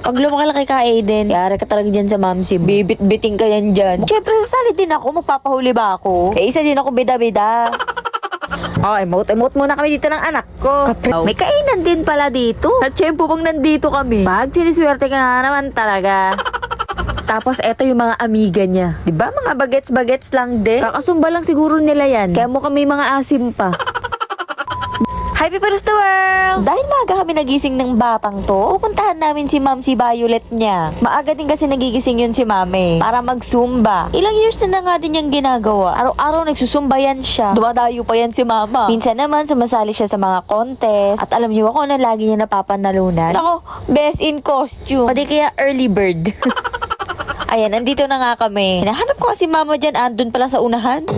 Pag lumakalaki ka, Aiden, yari ka talaga dyan sa mamsi mo. Bibit-biting ka yan dyan. Siyempre, sasali din ako. Magpapahuli ba ako? Eh, isa din ako bida-bida. Oh, emote muna kami dito ng anak ko. May kainan din pala dito. At syempre pang nandito kami. Pag siniswerte ka nga naman talaga. Tapos eto yung mga amiga niya. Diba mga bagets-bagets lang din? Kakasumba lang siguro nila yan. Kaya mo kami mga asim pa. Hi people of the world! Dahil maaga kami nagising ng batang to, pupuntahan namin si Ma'am si Violet niya. Maaga din kasi nagigising yun si Mame para mag-zumba. Ilang years na nga din yung ginagawa. Araw-araw nagsusumba yan siya. Dumadayo pa yan si Mama. Minsan naman sumasali siya sa mga contest. At alam niyo ako na lagi niya napapanalunan. Ako, best in costume. O di kaya early bird. Ayan, nandito na nga kami. Hinahanap ko kasi Mama dyan, andun pala sa unahan.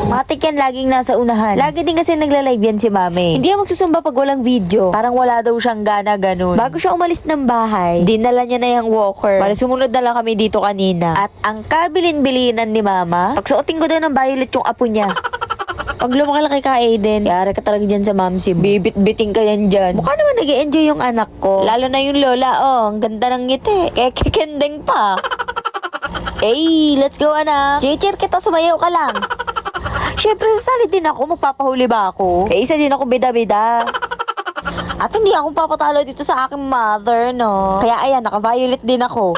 Matik yan laging nasa unahan. Lagi din kasi nagla-live yan si Mame. Hindi yan magsusumba pag walang video. Parang wala daw siyang gana ganun. Bago siya umalis ng bahay, dinala niya na yung walker. Para sumunod na lang kami dito kanina. At ang kabilin-bilinan ni Mama, pagsuotin ko daw ng Violet yung apo niya. Pag lumakalaki ka, Aiden, yari ka talaga dyan sa mamsi. Bibit-biting ka yan dyan. Mukha naman nag-i-enjoy yung anak ko. Lalo na yung lola, oh. Ang ganda ng ngiti. Kaya kikendeng pa. Hey, let's go anak. Cheer kita, sumayaw ka lang. Siyempre, sasali din ako. Magpapahuli ba ako? Eh, isa din ako bida-bida. At hindi ako papatalo dito sa aking mother, no? Kaya ayan, naka-violet din ako.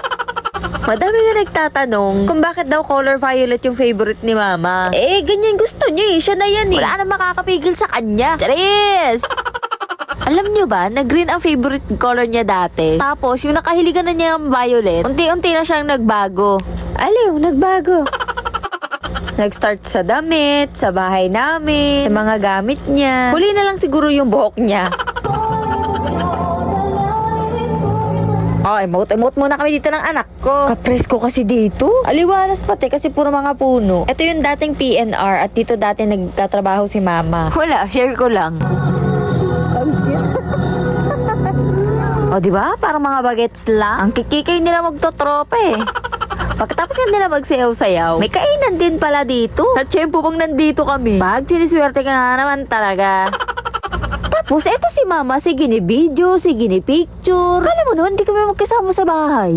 Madami nga nagtatanong kung bakit daw color violet yung favorite ni Mama. Eh, ganyan gusto niya eh. Siya na yan eh. Wala na makakapigil sa kanya. Charis! Alam nyo ba, na green ang favorite color niya dati. Tapos, yung nakahiligan na niya yung violet, unti-unti na siyang nagbago. Aliw, nagbago. Nag-start sa damit, sa bahay namin, sa mga gamit niya. Huli na lang siguro yung buhok niya. Oh, emote muna kami dito ng anak ko. Kapresko kasi dito. Aliwalas pati kasi puro mga puno. Ito yung dating PNR at dito dati nagtatrabaho si Mama. Wala, share ko lang. O, diba? Parang mga bagets lang. Ang kikikay nila magtotropa eh. Pagkatapos nga nila magsayaw-sayaw, may kainan din pala dito. At syempre pang nandito kami, pag siniswerte ka nga naman talaga. Tapos eto si Mama, sige ni video, sige ni picture. Kala mo naman, di kami magkasama sa bahay.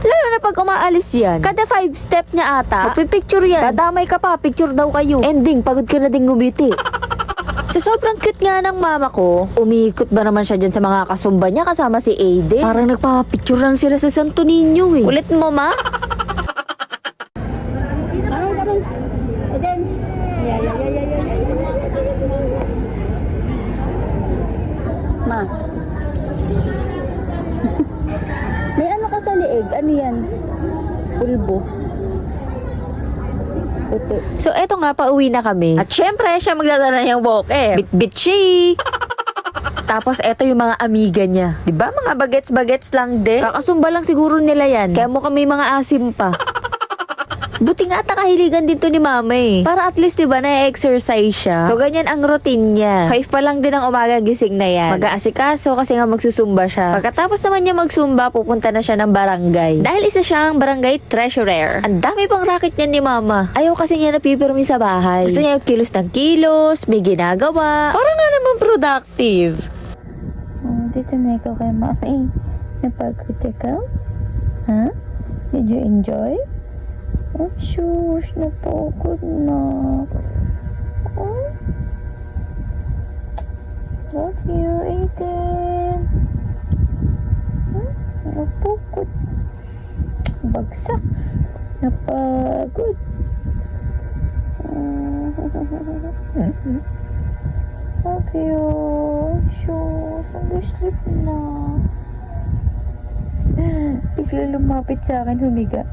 Lalo na pag umaalis yan, kada 5 step niya ata, magpipicture yan. Dadamay ka pa, picture daw kayo. Ending, pagod ka na din ngumiti. Sa sobrang cute nga ng Mama ko, umiikot ba naman siya dyan sa mga kasumba niya kasama si Aiden? Parang nagpapapicture lang sila sa Santo Niño eh. Ulit mo, Ma? Ma. May ano ka sa liig? Ano yan? Pulbo. So, eto nga, pauwi na kami. At syempre, siya magdadala niyang walker. Bit-bitchy! Tapos, eto yung mga amiga niya. Diba, mga bagets-bagets lang din? Kakasumba lang siguro nila yan. Kaya mo kami mga asim pa. Buti nga at nakahiligan din to ni Mama eh. Para at least diba na-exercise siya. So ganyan ang routine niya. 5 pa lang din ang umaga gising na yan. Mag-aasikaso kasi nga magsusumba siya. Pagkatapos naman niya magsumba, pupunta na siya ng barangay. Dahil isa siyang barangay treasurer. Ang dami pang racket niya ni Mama. Ayaw kasi niya napipirmi sa bahay. Gusto niya yung kilos ng kilos, may ginagawa. Para nga naman productive. Dito na ikaw kay Mami. Napagod ikaw? Ha? Did you enjoy? Oh, shush, napagod na. Oh. Love you, Aiden. Napagod. Bagsak. Napagod. Love you. Shush, nag-sleep na. Bigla lumapit sa akin, humiga.